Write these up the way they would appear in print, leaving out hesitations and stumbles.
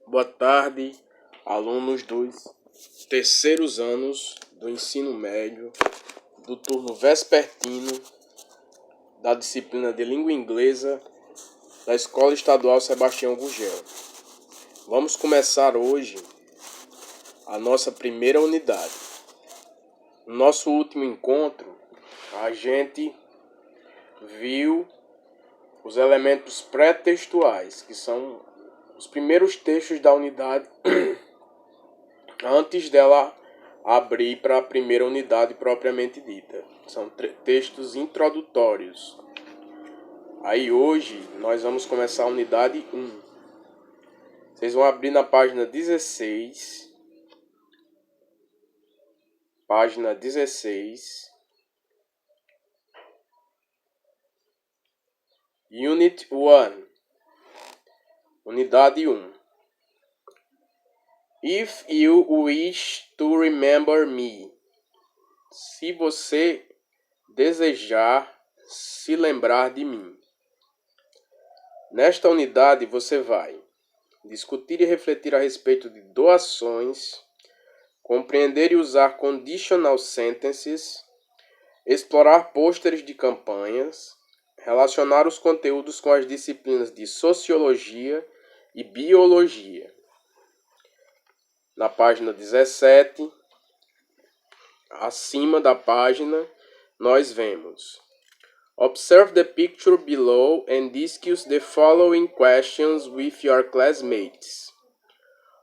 Boa tarde, alunos dos terceiros anos do ensino médio, do turno vespertino, da disciplina de língua inglesa, da Escola Estadual Sebastião Gurgel. Vamos começar hoje a nossa primeira unidade. No nosso último encontro, a gente viu os elementos pré-textuais, que são os primeiros textos da unidade antes dela abrir para a primeira unidade propriamente dita. São textos introdutórios. Aí hoje nós vamos começar a unidade 1. Vocês vão abrir na página 16. Página 16. Unit 1. Unidade 1. If you wish to remember me. Se você desejar se lembrar de mim. Nesta unidade você vai discutir e refletir a respeito de doações, compreender e usar conditional sentences, explorar pôsteres de campanhas, relacionar os conteúdos com as disciplinas de sociologia e biologia. Na página 17, acima da página, nós vemos: Observe the picture below and discuss the following questions with your classmates.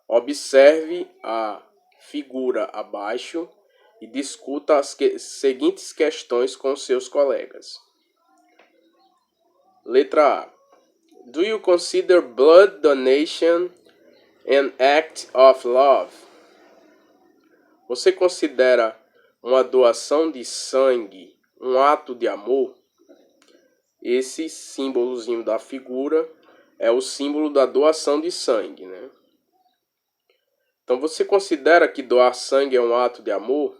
Observe a figura abaixo e discuta as seguintes questões com seus colegas. Letra A. Do you consider blood donation an act of love? Você considera uma doação de sangue um ato de amor? Esse símbolozinho da figura é o símbolo da doação de sangue, né? Então, você considera que doar sangue é um ato de amor?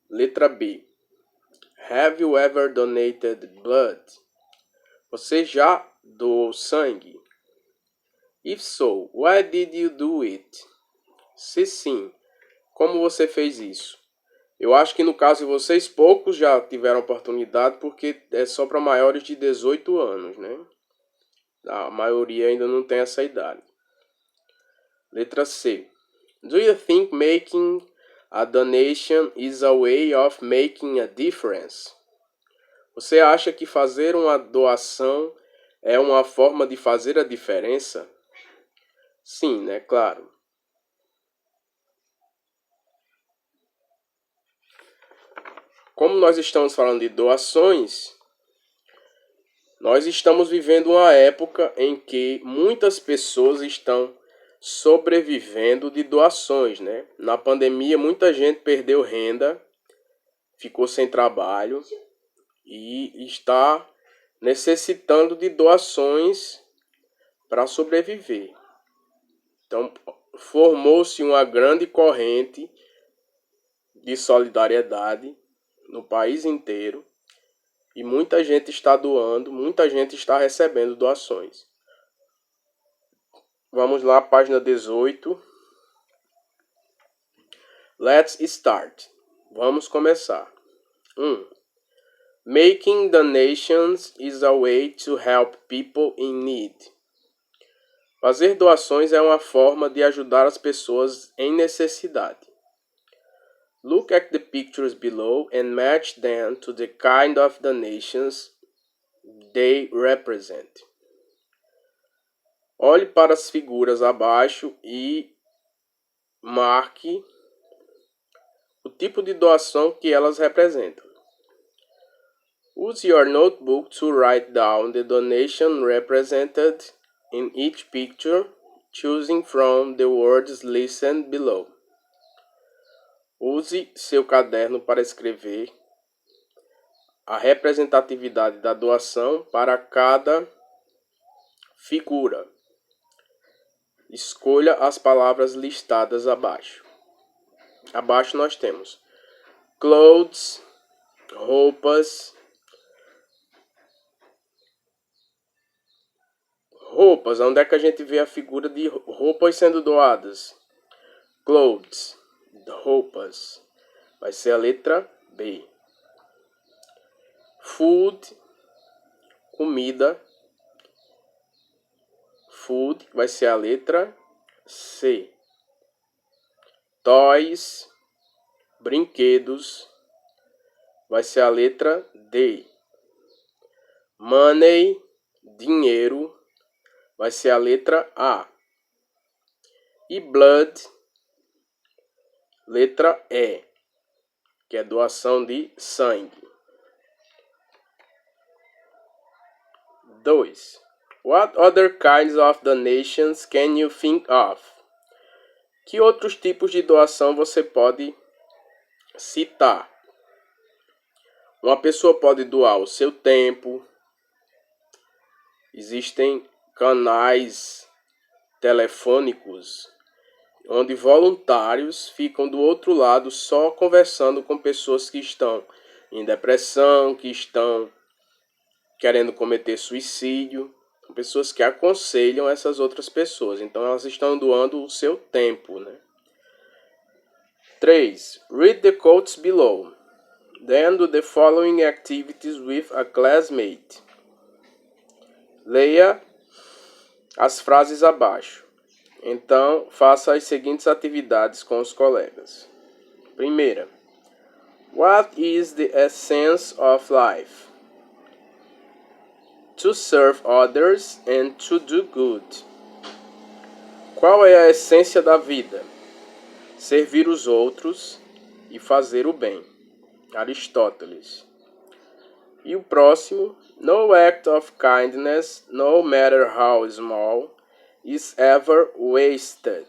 Letra B. Have you ever donated blood? Você já doou sangue? If so, why did you do it? Se sim, como você fez isso? Eu acho que no caso de vocês, poucos já tiveram oportunidade, porque é só para maiores de 18 anos, né? A maioria ainda não tem essa idade. Letra C. Do you think making a donation is a way of making a difference? Você acha que fazer uma doação é uma forma de fazer a diferença? Sim, né? Claro. Como nós estamos falando de doações, nós estamos vivendo uma época em que muitas pessoas estão sobrevivendo de doações, né? Na pandemia, muita gente perdeu renda, ficou sem trabalho e está necessitando de doações para sobreviver. Então, formou-se uma grande corrente de solidariedade no país inteiro e muita gente está doando, muita gente está recebendo doações. Vamos lá, página 18. Let's start. Vamos começar. 1. Making donations is a way to help people in need. Fazer doações é uma forma de ajudar as pessoas em necessidade. Look at the pictures below and match them to the kind of donations they represent. Olhe para as figuras abaixo e marque o tipo de doação que elas representam. Use your notebook to write down the donation represented in each picture, choosing from the words listed below. Use seu caderno para escrever a representatividade da doação para cada figura. Escolha as palavras listadas abaixo. Abaixo nós temos clothes, roupas, Roupas, onde é que a gente vê a figura de roupas sendo doadas? Clothes, roupas, vai ser a letra B. Food, comida, food, vai ser a letra C. Toys, brinquedos, vai ser a letra D. Money, dinheiro, vai ser a letra A. E blood, letra E, que é doação de sangue. 2. What other kinds of donations can you think of? Que outros tipos de doação você pode citar? Uma pessoa pode doar o seu tempo. Existem canais telefônicos onde voluntários ficam do outro lado só conversando com pessoas que estão em depressão, que estão querendo cometer suicídio. São pessoas que aconselham essas outras pessoas. Então elas estão doando o seu tempo, né? 3. Read the quotes below. Then do the following activities with a classmate. Leia as frases abaixo. Então, faça as seguintes atividades com os colegas. Primeira. What is the essence of life? To serve others and to do good. Qual é a essência da vida? Servir os outros e fazer o bem. Aristóteles. E o próximo. No act of kindness, no matter how small, is ever wasted.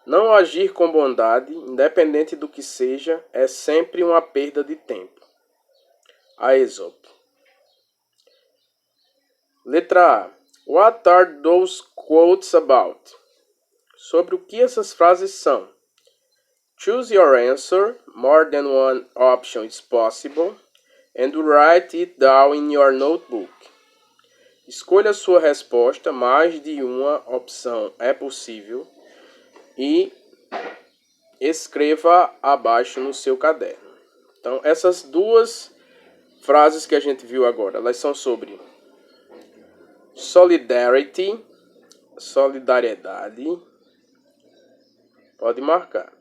Não agir com bondade, independente do que seja, é sempre uma perda de tempo. Aesop. Letra A. What are those quotes about? Sobre o que essas frases são? Choose your answer. More than one option is possible. And write it down in your notebook. Escolha sua resposta. Mais de uma opção é possível. E escreva abaixo no seu caderno. Então, essas duas frases que a gente viu agora, elas são sobre solidarity, solidariedade. Pode marcar.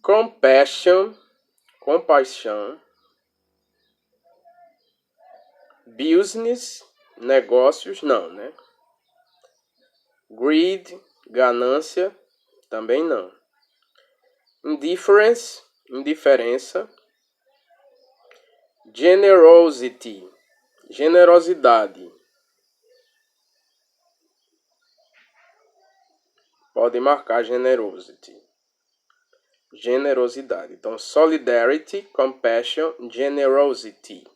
Compassion, compaixão. Business, negócios, não, né? Greed, ganância, também não. Indifference, indiferença. Generosity, generosidade. Pode marcar generosity. Generosidade. Então, solidarity, compassion, generosity.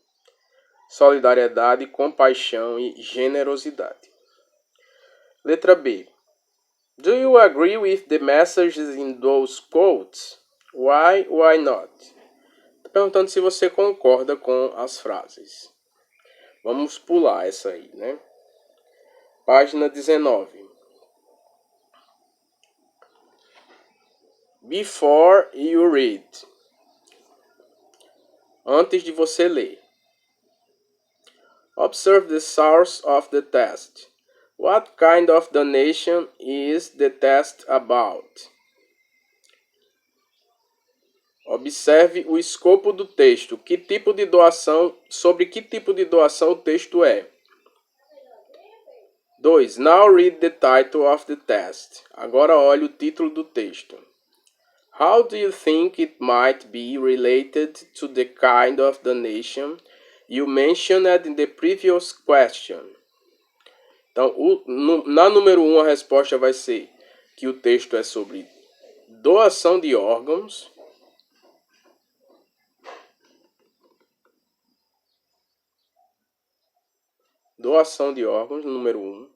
Solidariedade, compaixão e generosidade. Letra B. Do you agree with the messages in those quotes? Why not? Estou perguntando se você concorda com as frases. Vamos pular essa aí, né? Página 19. Before you read. Antes de você ler. Observe the source of the test. What kind of donation is the test about? Observe o escopo do texto. Que tipo de doação, sobre que tipo de doação o texto é? 2. Now read the title of the test. Agora olhe o título do texto. How do you think it might be related to the kind of donation you mentioned in the previous question? Então, na número 1, a resposta vai ser que o texto é sobre doação de órgãos. Doação de órgãos, número 1.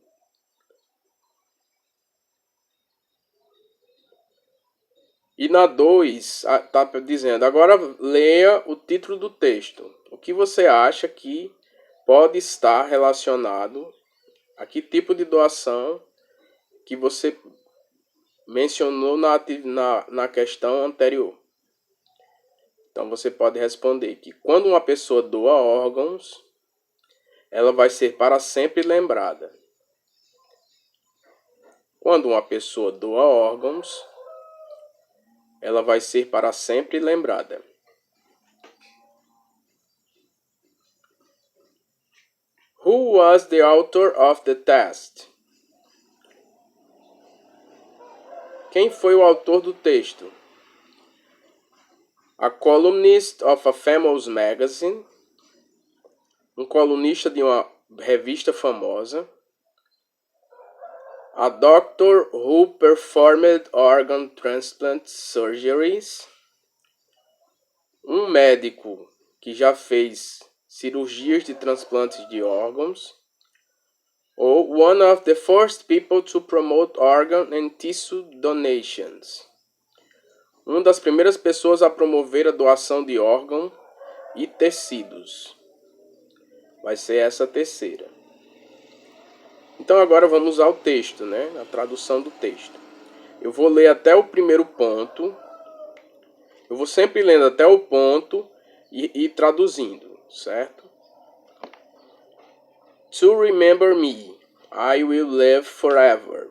E na 2, está dizendo, agora leia o título do texto. O que você acha que pode estar relacionado a que tipo de doação que você mencionou na questão anterior. Então você pode responder que quando uma pessoa doa órgãos, ela vai ser para sempre lembrada. Quando uma pessoa doa órgãos, ela vai ser para sempre lembrada. Who was the author of the test? Quem foi o autor do texto? A columnist of a famous magazine, um colunista de uma revista famosa. A doctor who performed organ transplant surgeries, um médico que já fez cirurgias de transplantes de órgãos. Ou one of the first people to promote organ and tissue donations, uma das primeiras pessoas a promover a doação de órgão e tecidos. Vai ser essa terceira. Então agora vamos ao texto, né? A tradução do texto. Eu vou ler até o primeiro ponto. Eu vou sempre lendo até o ponto e traduzindo, certo? To remember me, I will live forever.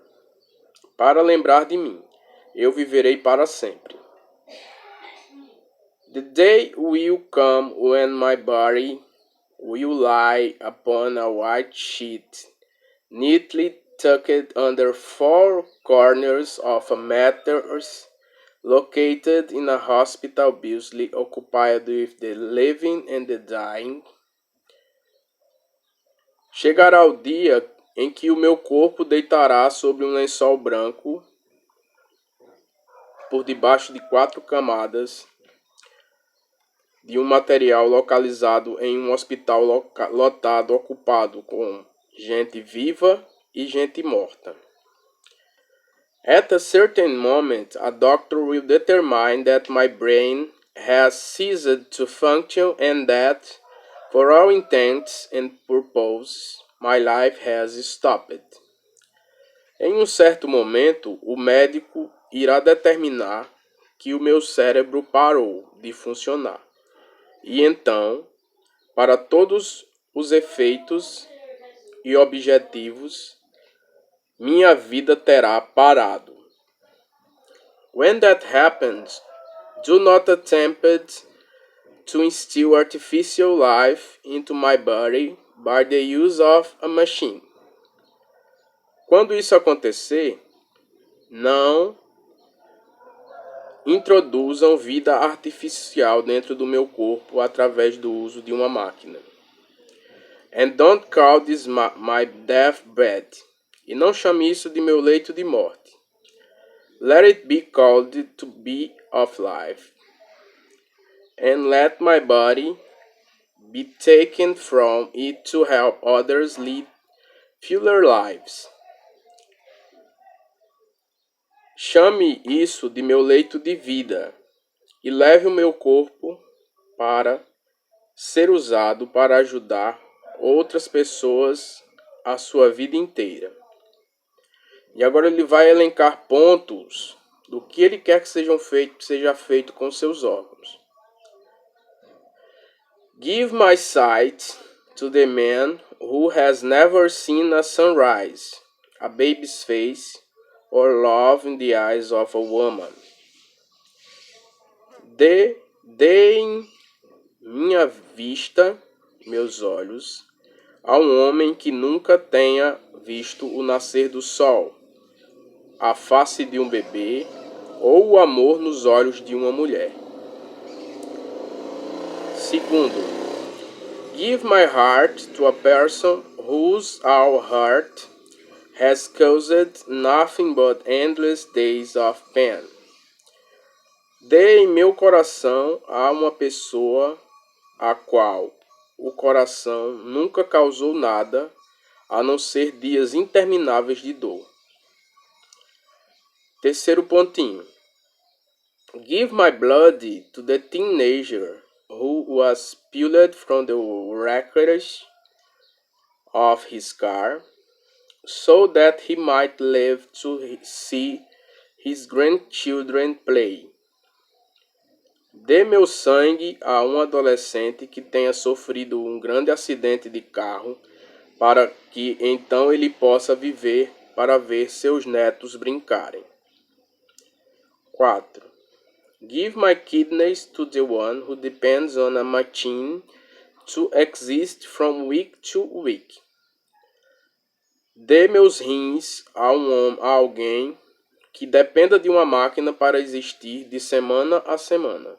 Para lembrar de mim, eu viverei para sempre. The day will come when my body will lie upon a white sheet, neatly tucked under four corners of a mattress located in a hospital busily occupied with the living and the dying. Chegará o dia em que o meu corpo deitará sobre um lençol branco por debaixo de 4 camadas de um material localizado em um hospital lotado, ocupado com gente viva e gente morta. At a certain moment, a doctor will determine that my brain has ceased to function and that, for all intents and purposes, my life has stopped. Em um certo momento, o médico irá determinar que o meu cérebro parou de funcionar. E então, para todos os efeitos e objetivos, minha vida terá parado. When that happens, do not attempt to instill artificial life into my body by the use of a machine. Quando isso acontecer, não introduzam vida artificial dentro do meu corpo através do uso de uma máquina. And don't call this my deathbed. E não chame isso de meu leito de morte. Let it be called to be of life. And let my body be taken from it to help others lead fuller lives. Chame isso de meu leito de vida e leve o meu corpo para ser usado para ajudar outras pessoas a sua vida inteira. E agora ele vai elencar pontos do que ele quer que seja feito com seus órgãos. Give my sight to the man who has never seen a sunrise, a baby's face, or love in the eyes of a woman. Deem minha vista, meus olhos, a um homem que nunca tenha visto o nascer do sol, a face de um bebê ou o amor nos olhos de uma mulher. Segundo, give my heart to a person whose our heart has caused nothing but endless days of pain. Dê meu coração a uma pessoa a qual o coração nunca causou nada a não ser dias intermináveis de dor. Terceiro pontinho. Give my blood to the teenager who was pulled from the wreckage of his car, so that he might live to see his grandchildren play. Dê meu sangue a um adolescente que tenha sofrido um grande acidente de carro, para que então ele possa viver para ver seus netos brincarem. 4. Give my kidneys to the one who depends on a machine to exist from week to week. Dê meus rins a alguém que dependa de uma máquina para existir de semana a semana.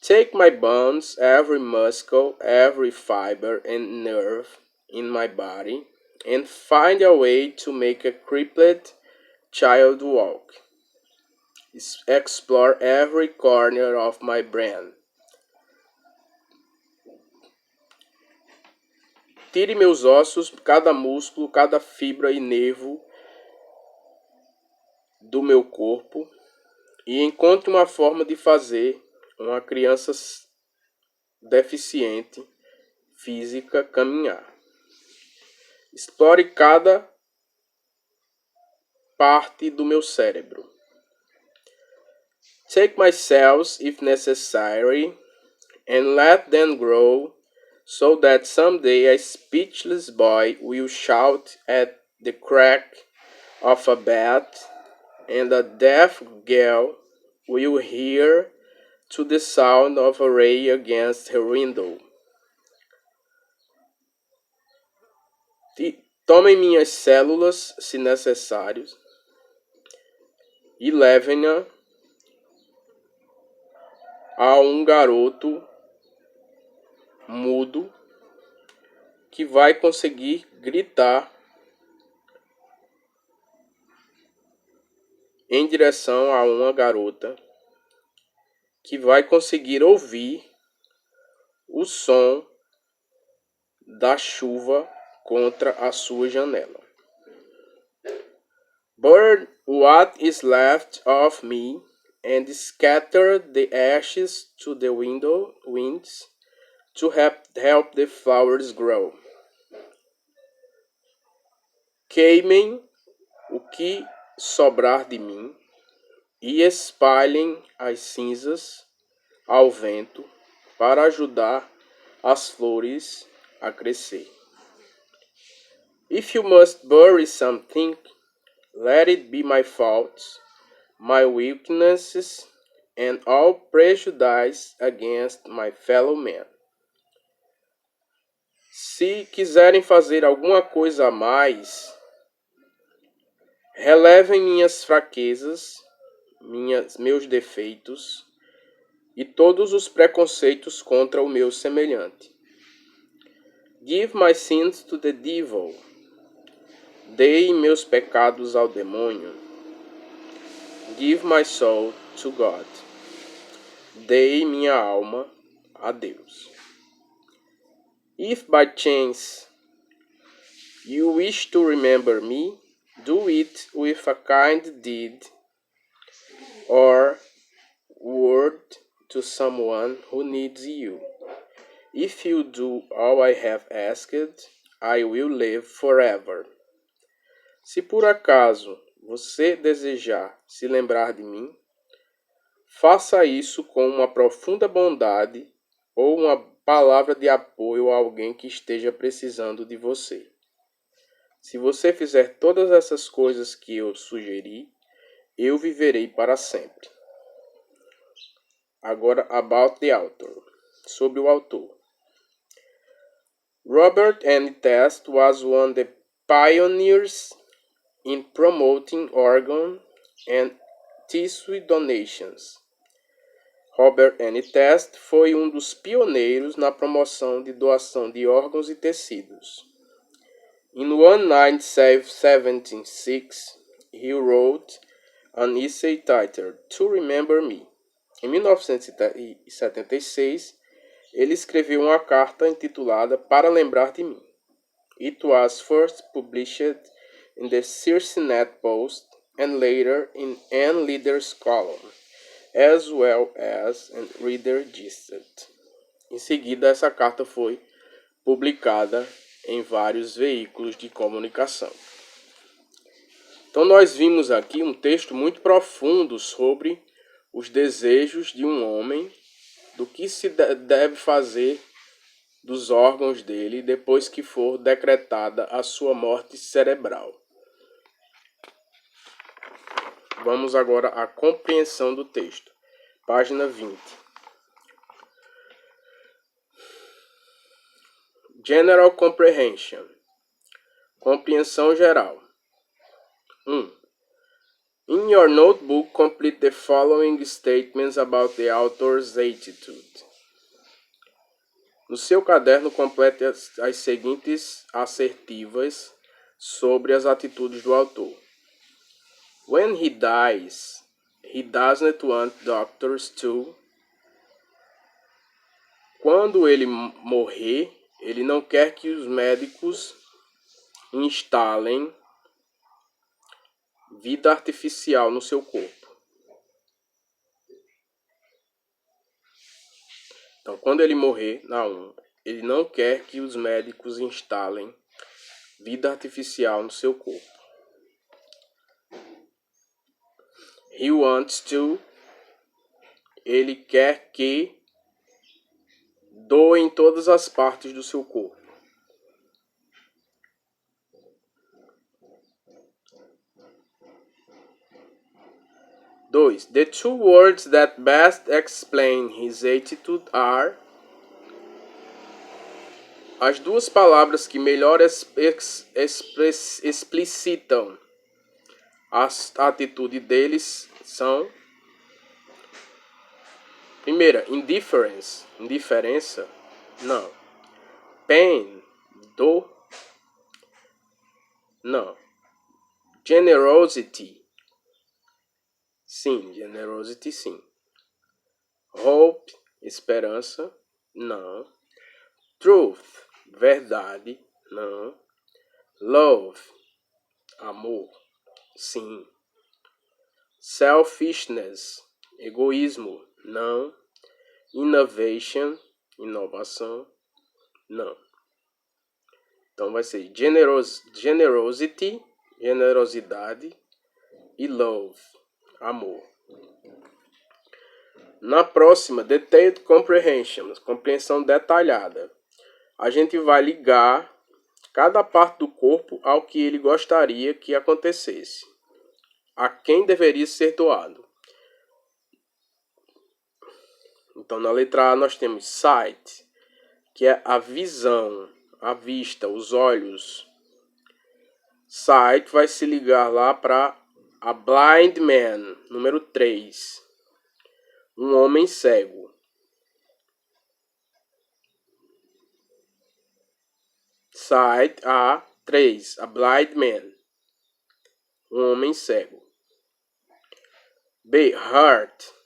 Take my bones, every muscle, every fiber and nerve in my body, and find a way to make a crippled child walk. Explore every corner of my brain. Tire meus ossos, cada músculo, cada fibra e nervo do meu corpo e encontre uma forma de fazer uma criança deficiente física caminhar. Explore cada parte do meu cérebro. Take my cells, if necessary, and let them grow, so that someday a speechless boy will shout at the crack of a bat, and a deaf girl will hear to the sound of a ray against her window. Tomem minhas células, se necessários, e levem-na a um garoto mudo que vai conseguir gritar em direção a uma garota que vai conseguir ouvir o som da chuva contra a sua janela. Burn what is left of me and scatter the ashes to the winds to help the flowers grow. Queimem o que sobrar de mim e espalhem as cinzas ao vento para ajudar as flores a crescer. If you must bury something, let it be my faults, my weaknesses, and all prejudice against my fellow men. Se quiserem fazer alguma coisa a mais, relevem minhas fraquezas, meus defeitos e todos os preconceitos contra o meu semelhante. Give my sins to the devil. Dei meus pecados ao demônio. Give my soul to God. Dei minha alma a Deus. If by chance you wish to remember me, do it with a kind deed or word to someone who needs you. If you do all I have asked, I will live forever. Se por acaso você desejar se lembrar de mim, faça isso com uma profunda bondade ou uma palavra de apoio a alguém que esteja precisando de você. Se você fizer todas essas coisas que eu sugeri, eu viverei para sempre. Agora, about the author. Sobre o autor. Robert N. Test was one of the pioneers in promoting organ and tissue donations. Robert N. Test foi dos pioneiros na promoção de doação de órgãos e tecidos. In 1976, he wrote an essay titled To Remember Me. Em 1976, ele escreveu uma carta intitulada Para Lembrar de Mim. It was first published in the Cincinnati Post and later in Ann Leader's column, as well as in Reader Digest. Em seguida, essa carta foi publicada em vários veículos de comunicação. Então nós vimos aqui um texto muito profundo sobre os desejos de um homem, do que se deve fazer dos órgãos dele depois que for decretada a sua morte cerebral. Vamos agora à compreensão do texto. Página 20. General Comprehension. Compreensão geral. 1. In your notebook, complete the following statements about the author's attitude. No seu caderno, complete as seguintes assertivas sobre as atitudes do autor. When he dies, he doesn't want doctors to. Quando ele morrer, ele não quer que os médicos instalem vida artificial no seu corpo. Então, quando ele morrer, ele não quer que os médicos instalem vida artificial no seu corpo. He wants to. Ele quer que doem todas as partes do seu corpo. Dois. The two words that best explain his attitude are. As duas palavras que melhor explicitam a atitude deles são. Primeira, indifference, indiferença, não. Pain, dor, não. Generosity, sim, generosity, sim. Hope, esperança, não. Truth, verdade, não. Love, amor, sim. Selfishness, egoísmo, não. Innovation, inovação, não. Então vai ser generosity, generosidade, e love, amor. Na próxima, detailed comprehension, compreensão detalhada. A gente vai ligar cada parte do corpo ao que ele gostaria que acontecesse, a quem deveria ser doado. Então, na letra A, nós temos sight, que é a visão, a vista, os olhos. Sight vai se ligar lá para a blind man, número 3. Um homem cego. Sight, a 3. A blind man. Um homem cego. B. Heart.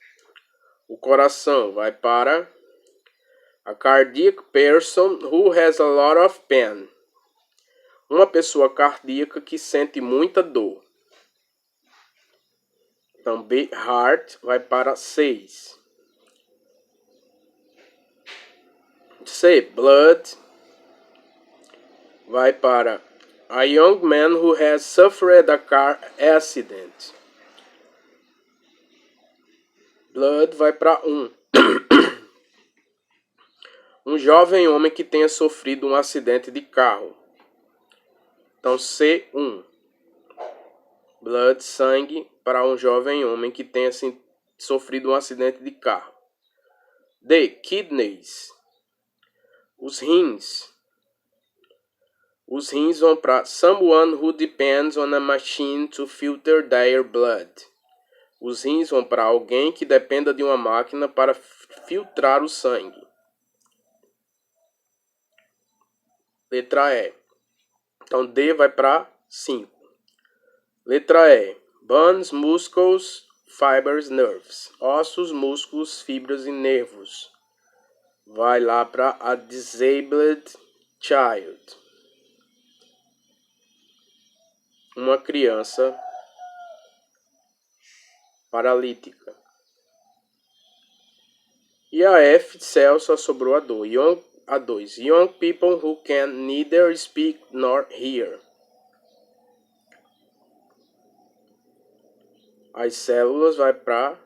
O coração vai para a cardiac person who has a lot of pain. Uma pessoa cardíaca que sente muita dor. Então, B. Heart vai para 6. C. Blood vai para a young man who has suffered a car accident. Blood vai para 1. Um jovem homem que tenha sofrido um acidente de carro. Então, C1. Blood, sangue, para um jovem homem que tenha sofrido um acidente de carro. D. Kidneys. Os rins. Os rins vão para someone who depends on a machine to filter their blood. Os rins vão para alguém que dependa de uma máquina para filtrar o sangue. Letra E. Então, D vai para 5. Letra E. Bones, muscles, fibers, nerves. Ossos, músculos, fibras e nervos. Vai lá para a disabled child. Uma criança paralítica. E a F, cell, só sobrou a dor. A 2. Young people who can neither speak nor hear. As células vai para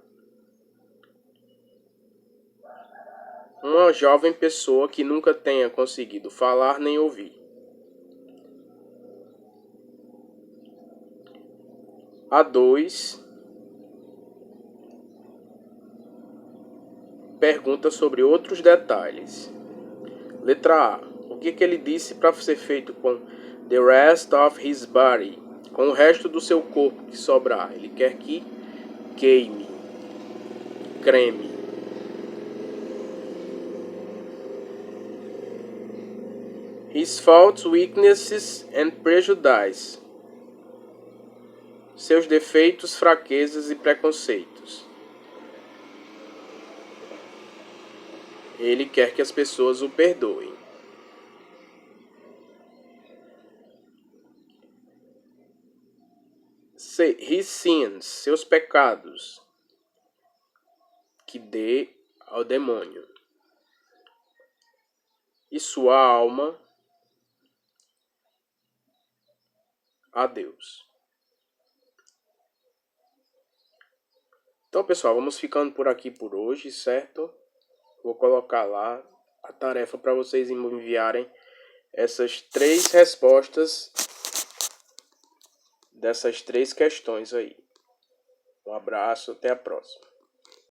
uma jovem pessoa que nunca tenha conseguido falar nem ouvir. A 2 pergunta sobre outros detalhes. Letra A. O que ele disse para ser feito com the rest of his body? Com o resto do seu corpo que sobrar. Ele quer que queime, creme. His faults, weaknesses and prejudice. Seus defeitos, fraquezas e preconceitos. Ele quer que as pessoas o perdoem. C. His sins, seus pecados, que dê ao demônio. E sua alma a Deus. Então, pessoal, vamos ficando por aqui por hoje, certo? Vou colocar lá a tarefa para vocês enviarem essas 3 respostas dessas 3 questões aí. Um abraço, até a próxima.